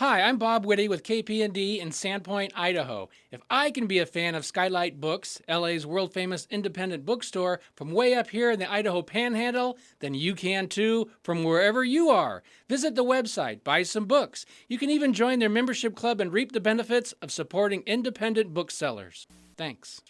Hi, I'm Bob Whitty with KPND in Sandpoint, Idaho. If I can be a fan of Skylight Books, LA's world-famous independent bookstore, from way up here in the Idaho Panhandle, then you can too, from wherever you are. Visit the website, buy some books. You can even join their membership club and reap the benefits of supporting independent booksellers. Thanks.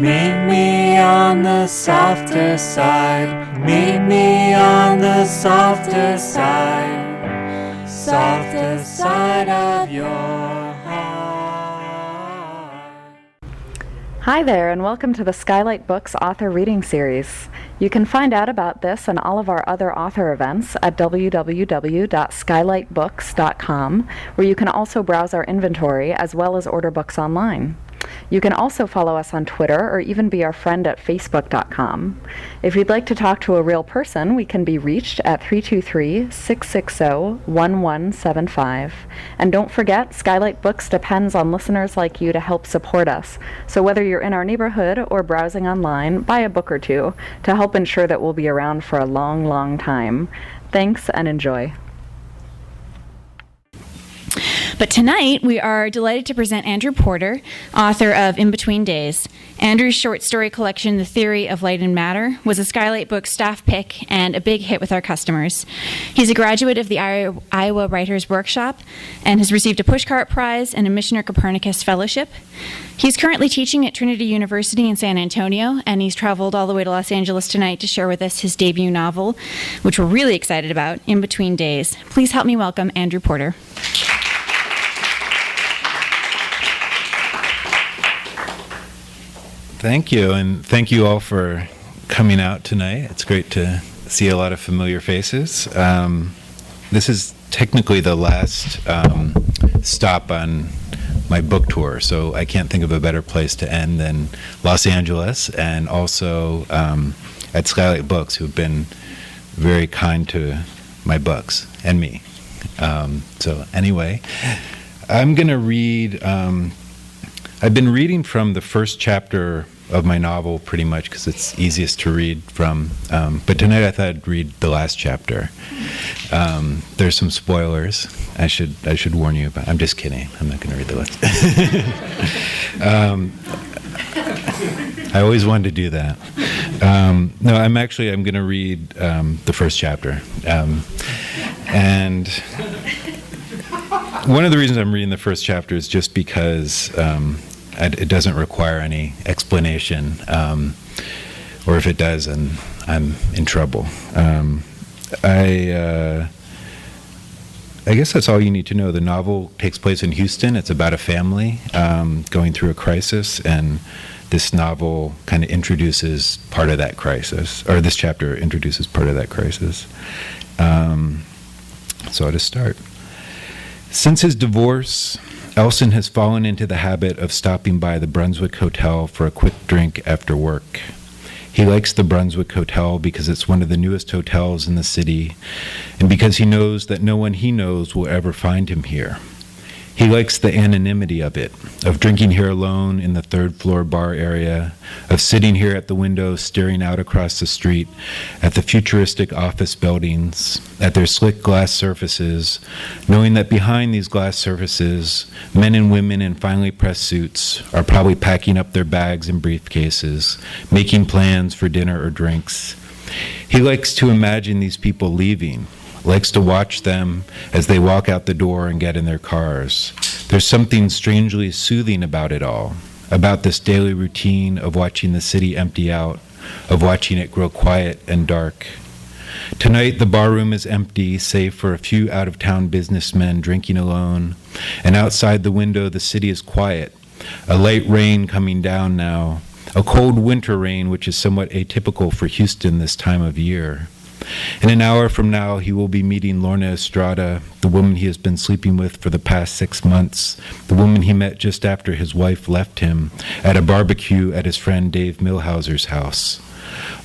Meet me on the softer side. Meet me on the softer side. Softer side of your heart. Hi there, and welcome to the Skylight Books Author Reading Series. You can find out about this and all of our other author events at www.skylightbooks.com, where you can also browse our inventory as well as order books online. You can also follow us on Twitter or even be our friend at facebook.com. If you'd like to talk to a real person, we can be reached at 323-660-1175. And don't forget, Skylight Books depends on listeners like you to help support us. So whether you're in our neighborhood or browsing online, buy a book or two to help ensure that we'll be around for a long, long time. Thanks and enjoy. But tonight, we are delighted to present Andrew Porter, author of In Between Days. Andrew's short story collection, The Theory of Light and Matter, was a Skylight Books staff pick and a big hit with our customers. He's a graduate of the Iowa Writers Workshop and has received a Pushcart Prize and a Michener-Copernicus Fellowship. He's currently teaching at Trinity University in San Antonio, and he's traveled all the way to Los Angeles tonight to share with us his debut novel, which we're really excited about, In Between Days. Please help me welcome Andrew Porter. Thank you, and thank you all for coming out tonight. It's great to see a lot of familiar faces. This is technically the last stop on my book tour, so I can't think of a better place to end than Los Angeles, and also at Skylight Books, who've been very kind to my books and me. So anyway, I'm going to read... I've been reading from the first chapter of my novel pretty much because it's easiest to read from, but tonight I thought I'd read the last chapter. There's some spoilers I should warn you about. I'm just kidding. I'm not going to read the last. I always wanted to do that. No, I'm going to read the first chapter. And one of the reasons I'm reading the first chapter is just because it doesn't require any explanation, or if it does, then I'm in trouble. I guess that's all you need to know. The novel takes place in Houston. It's about a family going through a crisis, and this novel kind of introduces part of that crisis, or this chapter introduces part of that crisis. So I'll just start. Since his divorce, Elson has fallen into the habit of stopping by the Brunswick Hotel for a quick drink after work. He likes the Brunswick Hotel because it's one of the newest hotels in the city, and because he knows that no one he knows will ever find him here. He likes the anonymity of it, of drinking here alone in the third-floor bar area, of sitting here at the window staring out across the street at the futuristic office buildings, at their slick glass surfaces, knowing that behind these glass surfaces, men and women in finely pressed suits are probably packing up their bags and briefcases, making plans for dinner or drinks. He likes to imagine these people leaving, likes to watch them as they walk out the door and get in their cars. There's something strangely soothing about it all, about this daily routine of watching the city empty out, of watching it grow quiet and dark. Tonight, the barroom is empty, save for a few out-of-town businessmen drinking alone, and outside the window, the city is quiet, a light rain coming down now, a cold winter rain which is somewhat atypical for Houston this time of year. In an hour from now, he will be meeting Lorna Estrada, the woman he has been sleeping with for the past 6 months, the woman he met just after his wife left him at a barbecue at his friend Dave Milhauser's house.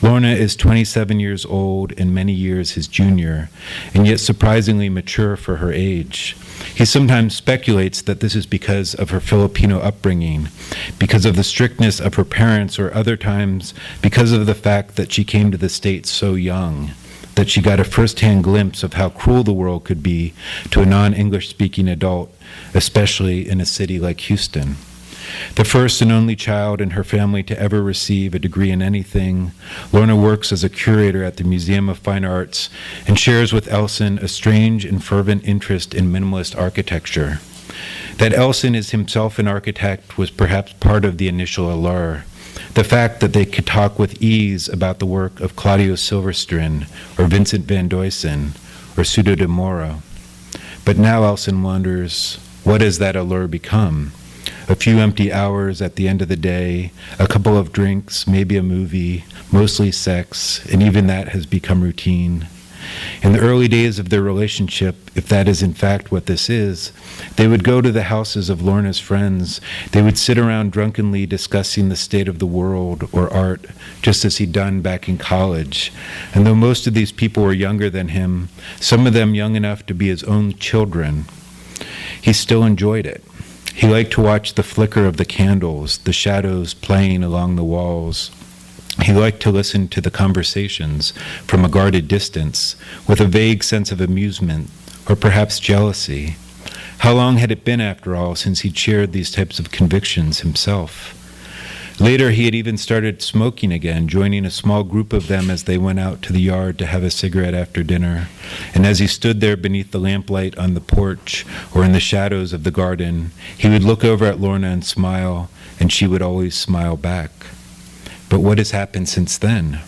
Lorna is 27 years old and many years his junior, and yet surprisingly mature for her age. He sometimes speculates that this is because of her Filipino upbringing, because of the strictness of her parents, or other times because of the fact that she came to the States so young, that she got a first-hand glimpse of how cruel the world could be to a non-English speaking adult, especially in a city like Houston. The first and only child in her family to ever receive a degree in anything, Lorna works as a curator at the Museum of Fine Arts and shares with Elson a strange and fervent interest in minimalist architecture. That Elson is himself an architect was perhaps part of the initial allure. The fact that they could talk with ease about the work of Claudio Silverstrin or Vincent van Duysen or Sudo de Moro. But now Elson wonders, what has that allure become? A few empty hours at the end of the day, a couple of drinks, maybe a movie, mostly sex, and even that has become routine. In the early days of their relationship, if that is in fact what this is, they would go to the houses of Lorna's friends. They would sit around drunkenly discussing the state of the world or art, just as he'd done back in college. And though most of these people were younger than him, some of them young enough to be his own children, he still enjoyed it. He liked to watch the flicker of the candles, the shadows playing along the walls. He liked to listen to the conversations from a guarded distance, with a vague sense of amusement, or perhaps jealousy. How long had it been, after all, since he'd shared these types of convictions himself? Later, he had even started smoking again, joining a small group of them as they went out to the yard to have a cigarette after dinner. And as he stood there beneath the lamplight on the porch or in the shadows of the garden, he would look over at Lorna and smile, and she would always smile back. But what has happened since then?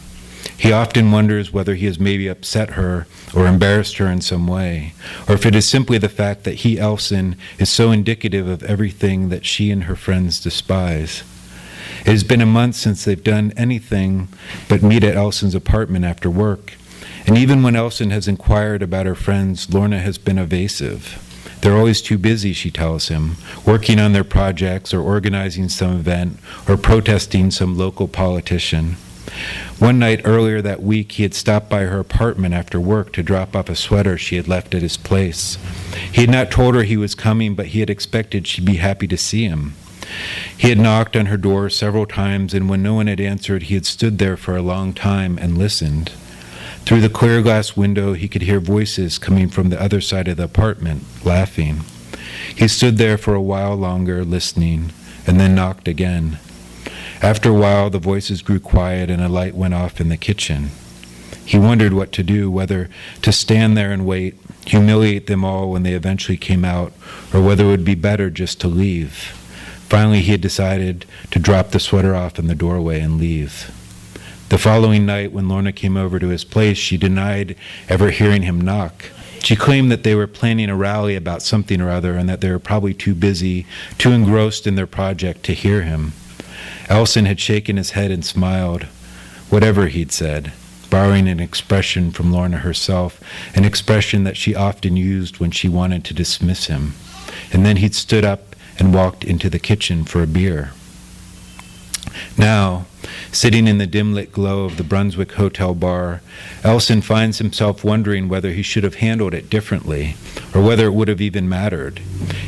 He often wonders whether he has maybe upset her or embarrassed her in some way, or if it is simply the fact that he, Elson, is so indicative of everything that she and her friends despise. It has been a month since they've done anything but meet at Elson's apartment after work, and even when Elson has inquired about her friends, Lorna has been evasive. They're always too busy, she tells him, working on their projects or organizing some event or protesting some local politician. One night earlier that week, he had stopped by her apartment after work to drop off a sweater she had left at his place. He had not told her he was coming, but he had expected she'd be happy to see him. He had knocked on her door several times, and when no one had answered, he had stood there for a long time and listened. Through the clear glass window, he could hear voices coming from the other side of the apartment, laughing. He stood there for a while longer, listening, and then knocked again. After a while, the voices grew quiet and a light went off in the kitchen. He wondered what to do, whether to stand there and wait, humiliate them all when they eventually came out, or whether it would be better just to leave. Finally, he had decided to drop the sweater off in the doorway and leave. The following night, when Lorna came over to his place, she denied ever hearing him knock. She claimed that they were planning a rally about something or other and that they were probably too busy, too engrossed in their project to hear him. Elson had shaken his head and smiled. Whatever, he'd said, borrowing an expression from Lorna herself, an expression that she often used when she wanted to dismiss him. And then he'd stood up and walked into the kitchen for a beer. Now, sitting in the dim-lit glow of the Brunswick Hotel bar, Elson finds himself wondering whether he should have handled it differently, or whether it would have even mattered.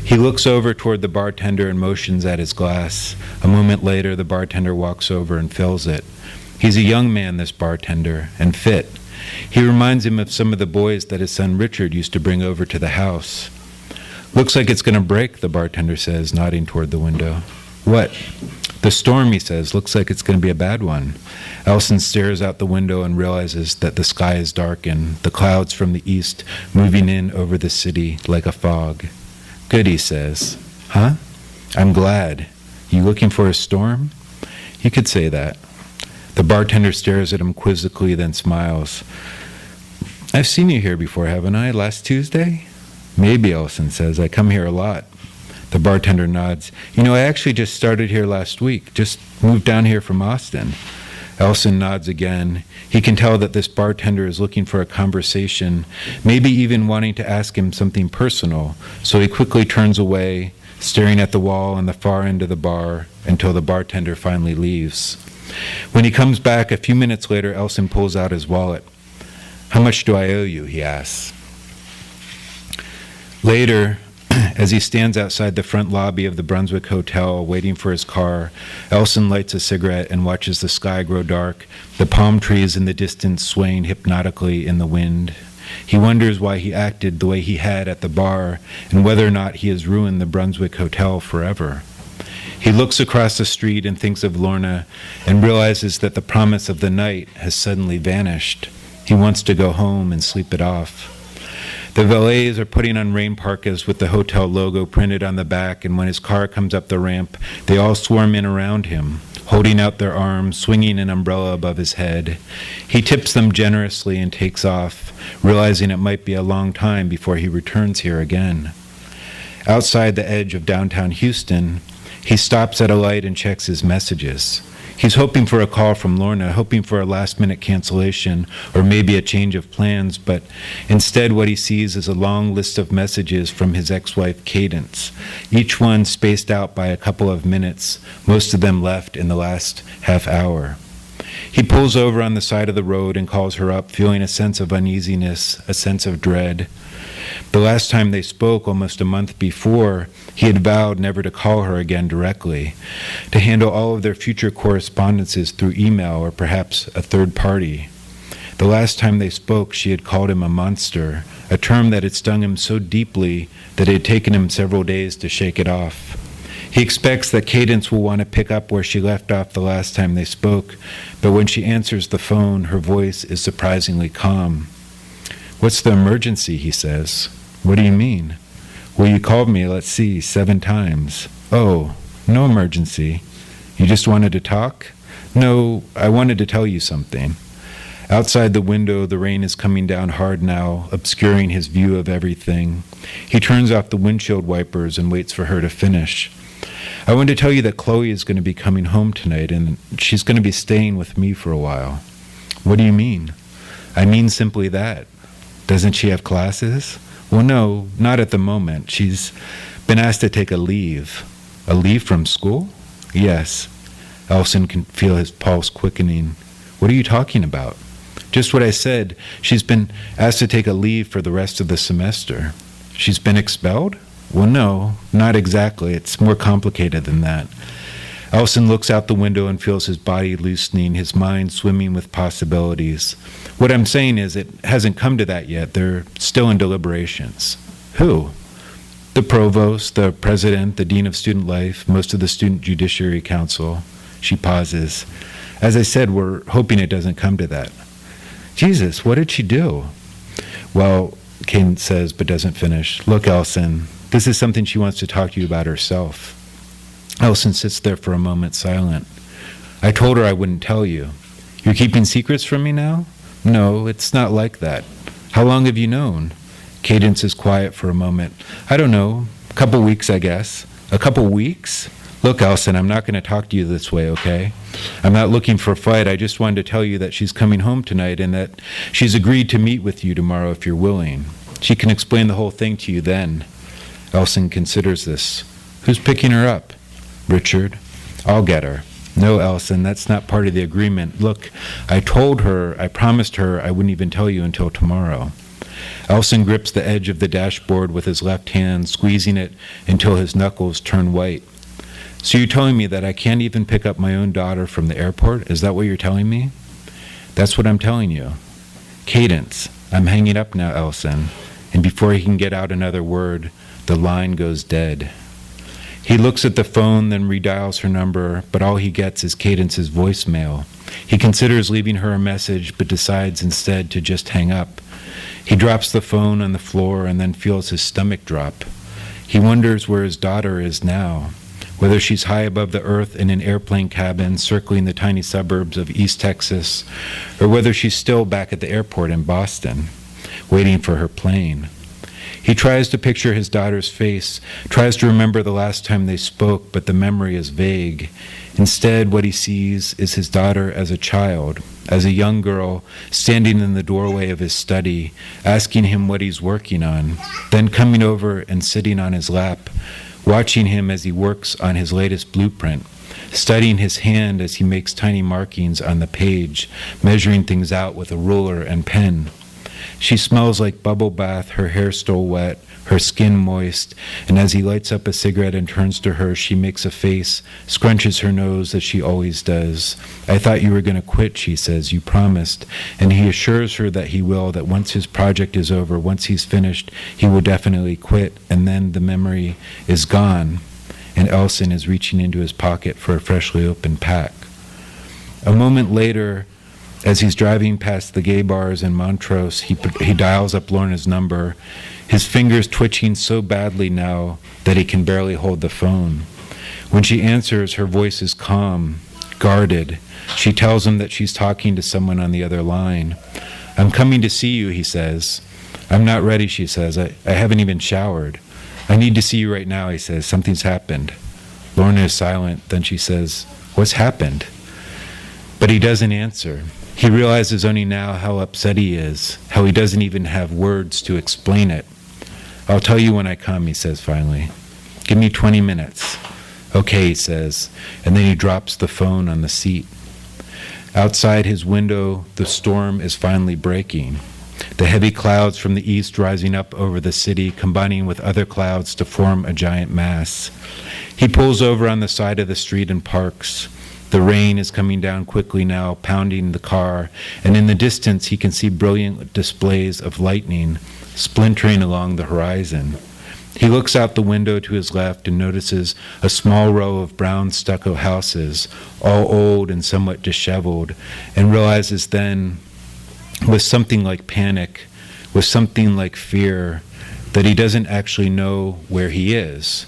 He looks over toward the bartender and motions at his glass. A moment later, the bartender walks over and fills it. He's a young man, this bartender, and fit. He reminds him of some of the boys that his son Richard used to bring over to the house. "Looks like it's going to break," the bartender says, nodding toward the window. "What?" "The storm," he says. "Looks like it's going to be a bad one." Elson stares out the window and realizes that the sky is darkened, the clouds from the east moving in over the city like a fog. "Good," he says. "Huh? I'm glad. You looking for a storm?" "You could say that." The bartender stares at him quizzically, then smiles. "I've seen you here before, haven't I? Last Tuesday?" "Maybe," Elson says. "I come here a lot." The bartender nods. "You know, I actually just started here last week. Just moved down here from Austin." Elson nods again. He can tell that this bartender is looking for a conversation, maybe even wanting to ask him something personal, so he quickly turns away, staring at the wall on the far end of the bar until the bartender finally leaves. When he comes back a few minutes later, Elson pulls out his wallet. "How much do I owe you?" he asks. Later, as he stands outside the front lobby of the Brunswick Hotel waiting for his car, Elson lights a cigarette and watches the sky grow dark, the palm trees in the distance swaying hypnotically in the wind. He wonders why he acted the way he had at the bar and whether or not he has ruined the Brunswick Hotel forever. He looks across the street and thinks of Lorna and realizes that the promise of the night has suddenly vanished. He wants to go home and sleep it off. The valets are putting on rain parkas with the hotel logo printed on the back, and when his car comes up the ramp, they all swarm in around him, holding out their arms, swinging an umbrella above his head. He tips them generously and takes off, realizing it might be a long time before he returns here again. Outside the edge of downtown Houston, he stops at a light and checks his messages. He's hoping for a call from Lorna, hoping for a last-minute cancellation or maybe a change of plans, but instead what he sees is a long list of messages from his ex-wife, Cadence, each one spaced out by a couple of minutes, most of them left in the last half hour. He pulls over on the side of the road and calls her up, feeling a sense of uneasiness, a sense of dread. The last time they spoke, almost a month before, he had vowed never to call her again directly, to handle all of their future correspondences through email or perhaps a third party. The last time they spoke, she had called him a monster, a term that had stung him so deeply that it had taken him several days to shake it off. He expects that Cadence will want to pick up where she left off the last time they spoke, but when she answers the phone, her voice is surprisingly calm. "What's the emergency?" he says. "What do you mean?" "Well, you called me, let's see, 7 times. "Oh, no emergency. You just wanted to talk?" "No, I wanted to tell you something." Outside the window, the rain is coming down hard now, obscuring his view of everything. He turns off the windshield wipers and waits for her to finish. "I want to tell you that Chloe is going to be coming home tonight, and she's going to be staying with me for a while." "What do you mean?" "I mean simply that." "Doesn't she have classes?" "Well, no, not at the moment. She's been asked to take a leave." "A leave from school?" "Yes." Elson can feel his pulse quickening. "What are you talking about?" "Just what I said. She's been asked to take a leave for the rest of the semester." "She's been expelled?" "Well, no, not exactly. It's more complicated than that." Elson looks out the window and feels his body loosening, his mind swimming with possibilities. "What I'm saying is it hasn't come to that yet. They're still in deliberations." "Who?" "The provost, the president, the dean of student life, most of the student judiciary council." She pauses. "As I said, we're hoping it doesn't come to that." "Jesus, what did she do?" "Well," Cadence says but doesn't finish. "Look, Elson, this is something she wants to talk to you about herself." Elson sits there for a moment silent. "I told her I wouldn't tell you." "You're keeping secrets from me now?" "No, it's not like that." "How long have you known?" Cadence is quiet for a moment. "I don't know. A couple weeks, I guess." "A couple weeks?" "Look, Elson, I'm not going to talk to you this way, okay? I'm not looking for a fight. I just wanted to tell you that she's coming home tonight and that she's agreed to meet with you tomorrow if you're willing. She can explain the whole thing to you then." Elson considers this. "Who's picking her up?" "Richard." "I'll get her." "No, Elson, that's not part of the agreement. Look, I promised her I wouldn't even tell you until tomorrow." Elson grips the edge of the dashboard with his left hand, squeezing it until his knuckles turn white. "So you're telling me that I can't even pick up my own daughter from the airport? Is that what you're telling me?" "That's what I'm telling you." "Cadence, I'm hanging up now, Elson." And before he can get out another word, the line goes dead. He looks at the phone, then redials her number, but all he gets is Cadence's voicemail. He considers leaving her a message, but decides instead to just hang up. He drops the phone on the floor and then feels his stomach drop. He wonders where his daughter is now, whether she's high above the earth in an airplane cabin circling the tiny suburbs of East Texas, or whether she's still back at the airport in Boston, waiting for her plane. He tries to picture his daughter's face, tries to remember the last time they spoke, but the memory is vague. Instead, what he sees is his daughter as a child, as a young girl, standing in the doorway of his study, asking him what he's working on, then coming over and sitting on his lap, watching him as he works on his latest blueprint, studying his hand as he makes tiny markings on the page, measuring things out with a ruler and pen. She smells like bubble bath, her hair still wet, her skin moist, and as he lights up a cigarette and turns to her, she makes a face, scrunches her nose as she always does. I thought you were going to quit, she says. You promised. And he assures her that he will, that once his project is over, once he's finished, he will definitely quit, and then the memory is gone, and Elson is reaching into his pocket for a freshly opened pack. A moment later, as he's driving past the gay bars in Montrose, he dials up Lorna's number, his fingers twitching so badly now that he can barely hold the phone. When she answers, her voice is calm, guarded. She tells him that she's talking to someone on the other line. I'm coming to see you, he says. I'm not ready, she says. I haven't even showered. I need to see you right now, he says. Something's happened. Lorna is silent. Then she says, what's happened? But he doesn't answer. He realizes only now how upset he is, how he doesn't even have words to explain it. I'll tell you when I come, he says finally. Give me 20 minutes. Okay, he says, and then he drops the phone on the seat. Outside his window, the storm is finally breaking. The heavy clouds from the east rising up over the city, combining with other clouds to form a giant mass. He pulls over on the side of the street and parks. The rain is coming down quickly now, pounding the car, and in the distance he can see brilliant displays of lightning splintering along the horizon. He looks out the window to his left and notices a small row of brown stucco houses, all old and somewhat disheveled, and realizes then, with something like panic, with something like fear, that he doesn't actually know where he is,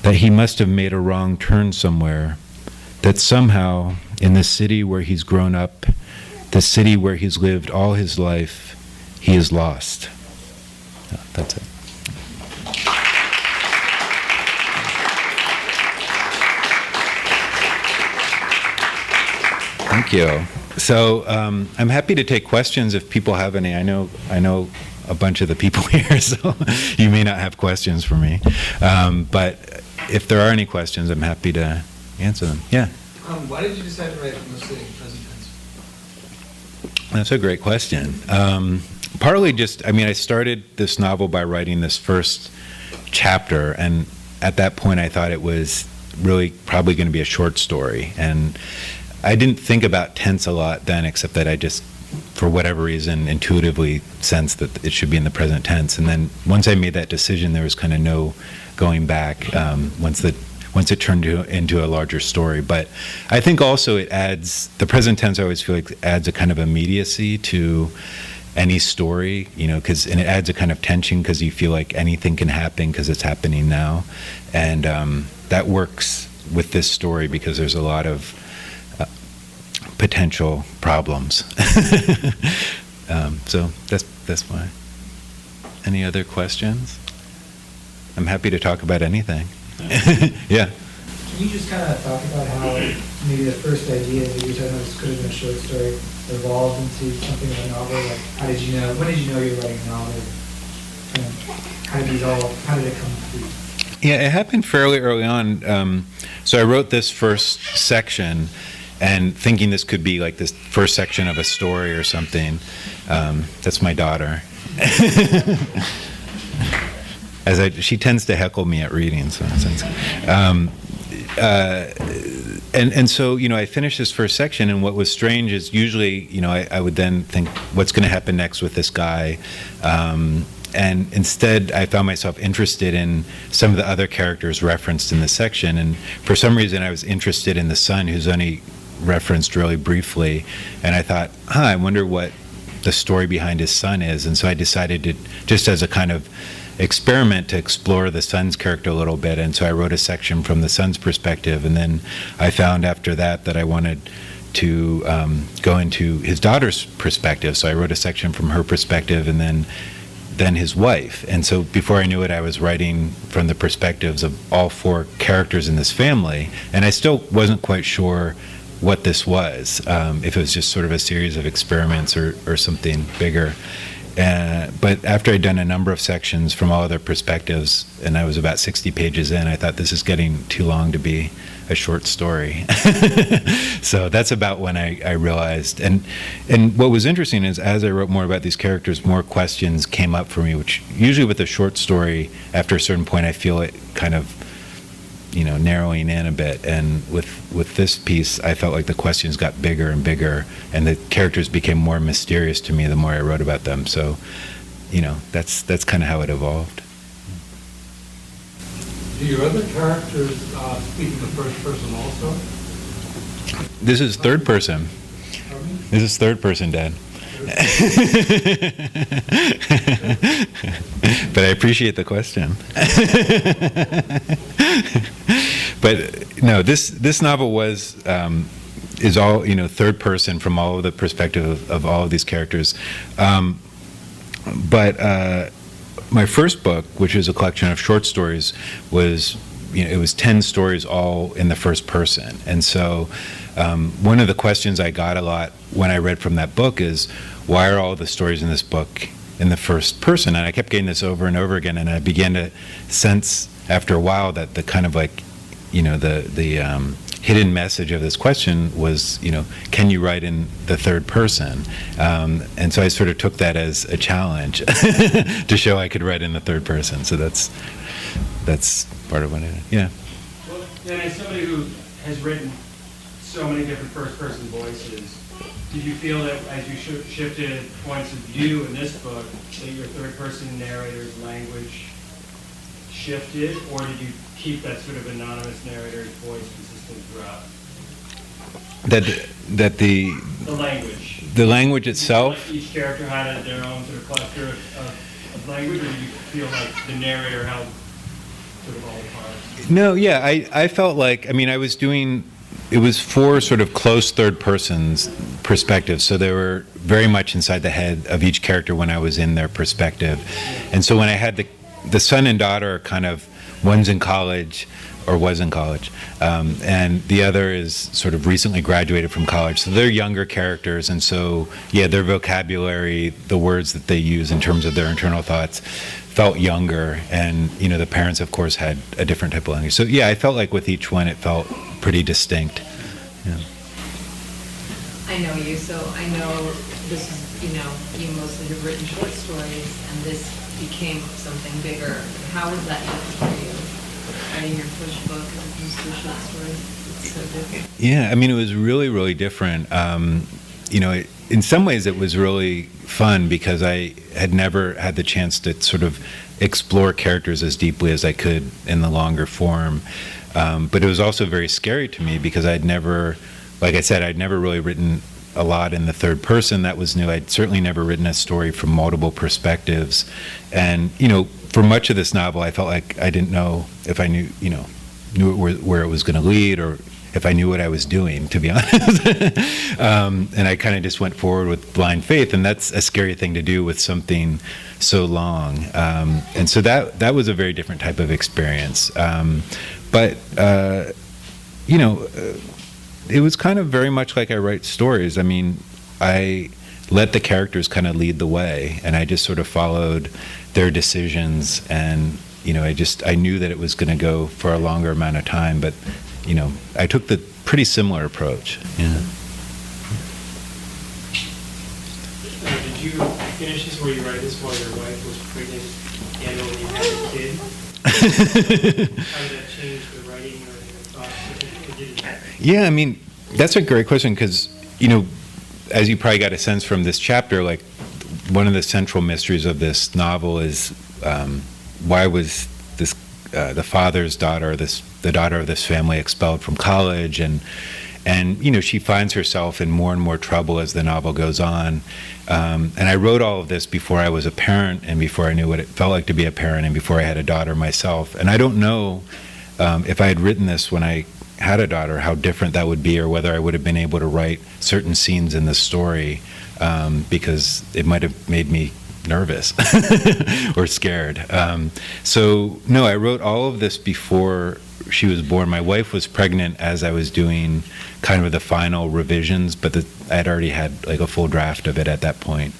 that he must have made a wrong turn somewhere, that somehow, in the city where he's grown up, the city where he's lived all his life, he is lost. That's it. Thank you. So I'm happy to take questions if people have any. I know a bunch of the people here, so you may not have questions for me. But if there are any questions, I'm happy to answer them. Yeah. Why did you decide to write mostly in present tense? That's a great question. Partly just, I started this novel by writing this first chapter, and at that point I thought it was really probably going to be a short story. And I didn't think about tense a lot then, except that I just, for whatever reason, intuitively sensed that it should be in the present tense. And then once I made that decision, there was kind of no going back once it turned into a larger story. But I think also it adds, the present tense I always feel like adds a kind of immediacy to any story, and it adds a kind of tension because you feel like anything can happen because it's happening now. And that works with this story because there's a lot of potential problems. So that's why. Any other questions? I'm happy to talk about anything. Yeah. Can you just kind of talk about how maybe the first idea that you were talking about this could have been a short story evolved into something of a novel? Like, when did you know you were writing a novel? How did it come to be? Yeah, it happened fairly early on. So I wrote this first section and thinking this could be like this first section of a story or something. That's my daughter. She tends to heckle me at reading, so and so I finished this first section, and what was strange is usually I would then think, what's going to happen next with this guy, and instead I found myself interested in some of the other characters referenced in the section, and for some reason I was interested in the son, who's only referenced really briefly, and I thought, I wonder what the story behind his son is, and so I decided to, just as a kind of experiment, to explore the son's character a little bit, and so I wrote a section from the son's perspective, and then I found after that I wanted to go into his daughter's perspective, so I wrote a section from her perspective, and then his wife, and so before I knew it, I was writing from the perspectives of all four characters in this family, and I still wasn't quite sure what this was, if it was just sort of a series of experiments or something bigger. But after I'd done a number of sections from all other perspectives, and I was about 60 pages in, I thought this is getting too long to be a short story. So that's about when I realized. And what was interesting is, as I wrote more about these characters, more questions came up for me, which usually with a short story, after a certain point, I feel it kind of, narrowing in a bit. And with this piece, I felt like the questions got bigger and bigger, and the characters became more mysterious to me the more I wrote about them. So, that's kind of how it evolved. Do your other characters speak in the first person also? This is third person. Pardon me? This is third person, Dad. But I appreciate the question. But no, this novel is all third person from all of the perspective of all of these characters. But my first book, which is a collection of short stories, was it was 10 stories all in the first person. And so one of the questions I got a lot when I read from that book is, why are all the stories in this book in the first person? And I kept getting this over and over again, and I began to sense after a while that the kind of like, the hidden message of this question was, can you write in the third person? And so I sort of took that as a challenge to show I could write in the third person. So that's part of what I did. Yeah. Well, and as somebody who has written so many different first-person voices, did you feel that as you shifted points of view in this book, that your third-person narrator's language shifted, or did you keep that sort of anonymous narrator's voice consistent throughout? That the language. The language itself. Like each character had their own sort of cluster of language, or did you feel like the narrator held sort of all the parts? No, yeah, I felt like, I was doing, it was 4 sort of close third persons perspectives, so they were very much inside the head of each character when I was in their perspective. And so when I had the son and daughter, kind of, one's in college, or was in college, and the other is sort of recently graduated from college, so they're younger characters, and so, yeah, their vocabulary, the words that they use in terms of their internal thoughts, felt younger, and the parents, of course, had a different type of language. So yeah, I felt like with each one it felt pretty distinct. Yeah. I know you, so I know this is, you mostly have written short stories, and this became something bigger. How was that for you? Writing your first book as opposed to short stories? It's so different. Yeah, it was really, really different. In some ways it was really fun because I had never had the chance to sort of explore characters as deeply as I could in the longer form. But it was also very scary to me because I'd never, like I said, I'd never really written a lot in the third person. That was new. I'd certainly never written a story from multiple perspectives. And, for much of this novel, I felt like I didn't know if I knew where it was going to lead, or if I knew what I was doing, to be honest. And I kind of just went forward with blind faith, and that's a scary thing to do with something so long. And so that was a very different type of experience. But it was kind of very much like I write stories. I let the characters kind of lead the way, and I just sort of followed their decisions, and I knew that it was going to go for a longer amount of time, but I took the pretty similar approach. Yeah. Did you finish this, or you write this while your wife was pregnant and when you had a kid? How did that change the writing or your thoughts? Yeah, that's a great question because, as you probably got a sense from this chapter, like one of the central mysteries of this novel is why was this the father's daughter, the daughter of this family, expelled from college, and she finds herself in more and more trouble as the novel goes on. And I wrote all of this before I was a parent, and before I knew what it felt like to be a parent, and before I had a daughter myself. And I don't know if I had written this when I had a daughter, how different that would be, or whether I would have been able to write certain scenes in the story, because it might have made me nervous or scared. So no, I wrote all of this before she was born. My wife was pregnant as I was doing kind of the final revisions, but I had already had like a full draft of it at that point.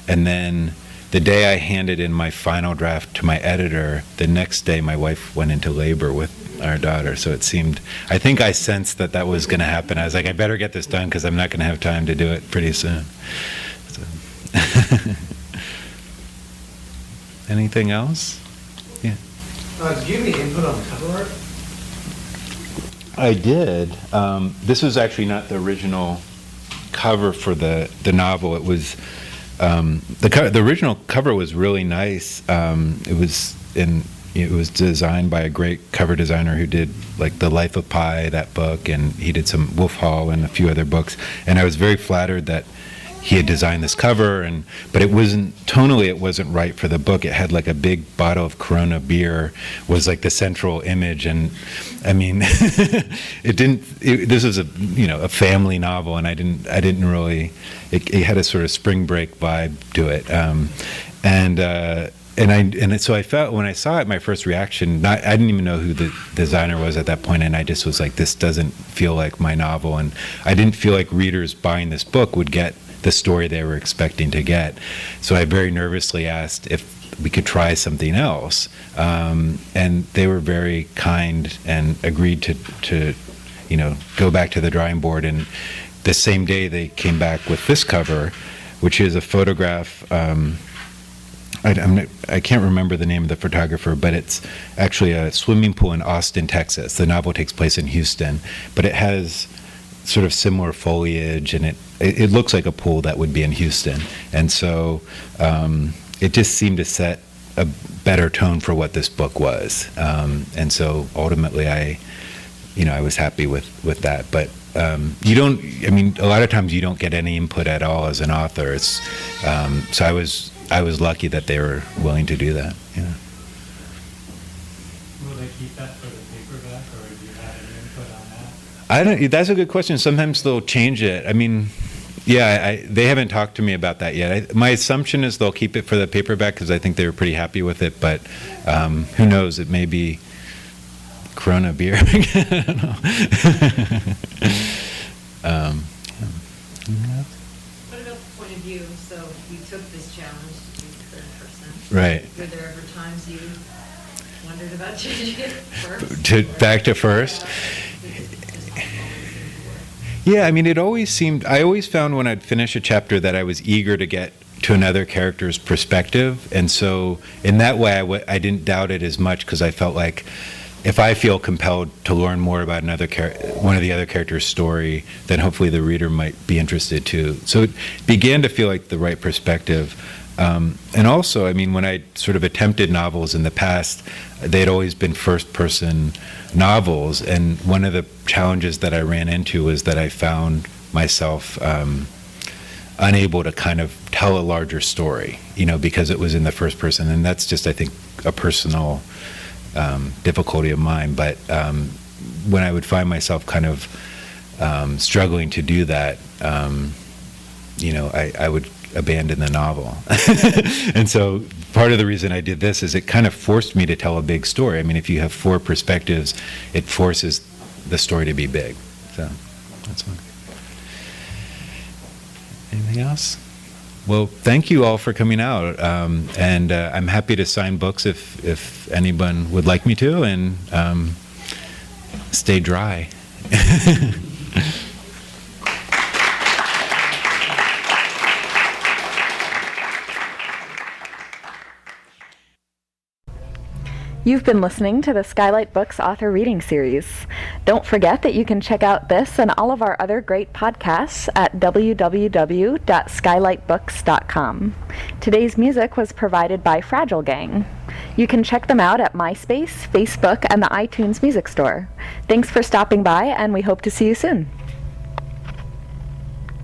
And then the day I handed in my final draft to my editor, the next day my wife went into labor with our daughter. So it seemed, I think I sensed that that was going to happen. I was like, I better get this done because I'm not going to have time to do it pretty soon. So. Anything else? Yeah. Did you have any input on the cover art? I did. This was actually not the original cover for the novel. It was the original cover was really nice. It was designed by a great cover designer who did like The Life of Pi, that book, and he did some Wolf Hall and a few other books. And I was very flattered that he had designed this cover, but it wasn't tonally. It wasn't right for the book. It had like a big bottle of Corona beer was like the central image, and I mean, it didn't. This was a family novel, and I didn't really. It had a sort of spring break vibe to it, so I felt when I saw it, my first reaction, I didn't even know who the designer was at that point, and I just was like, this doesn't feel like my novel, and I didn't feel like readers buying this book would get the story they were expecting to get. So I very nervously asked if we could try something else, and they were very kind and agreed to go back to the drawing board. And the same day they came back with this cover, which is a photograph. I can't remember the name of the photographer, but it's actually a swimming pool in Austin, Texas. The novel takes place in Houston, but it has sort of similar foliage, and it looks like a pool that would be in Houston. And so it just seemed to set a better tone for what this book was. And so ultimately I was happy with that. But a lot of times you don't get any input at all as an author. So I was lucky that they were willing to do that. Yeah. Will they keep that for the paperback, or do you have any input on that? That's a good question. Sometimes they'll change it. I mean, they haven't talked to me about that yet. My assumption is they'll keep it for the paperback because I think they were pretty happy with it. But who knows? It may be Corona beer. I don't know. What about the point of view? So you took this challenge to be the third person. Right. Were there ever times you wondered about changing it first? Back to first? Yeah, I mean, I always found when I'd finish a chapter that I was eager to get to another character's perspective. And so in that way, I didn't doubt it as much because I felt like if I feel compelled to learn more about one of the other character's story, then hopefully the reader might be interested too. So it began to feel like the right perspective. And also, I mean, when I sort of attempted novels in the past, they'd always been first-person novels, and one of the challenges that I ran into was that I found myself unable to kind of tell a larger story, because it was in the first person, and that's just, I think, a personal difficulty of mine. But when I would find myself kind of struggling to do that, I would abandon the novel. And so part of the reason I did this is it kind of forced me to tell a big story. I mean, if you have four perspectives, it forces the story to be big. So that's one. Anything else? Well, thank you all for coming out. And I'm happy to sign books if anyone would like me to, and stay dry. You've been listening to the Skylight Books Author Reading Series. Don't forget that you can check out this and all of our other great podcasts at www.skylightbooks.com. Today's music was provided by Fragile Gang. You can check them out at MySpace, Facebook, and the iTunes Music Store. Thanks for stopping by, and we hope to see you soon.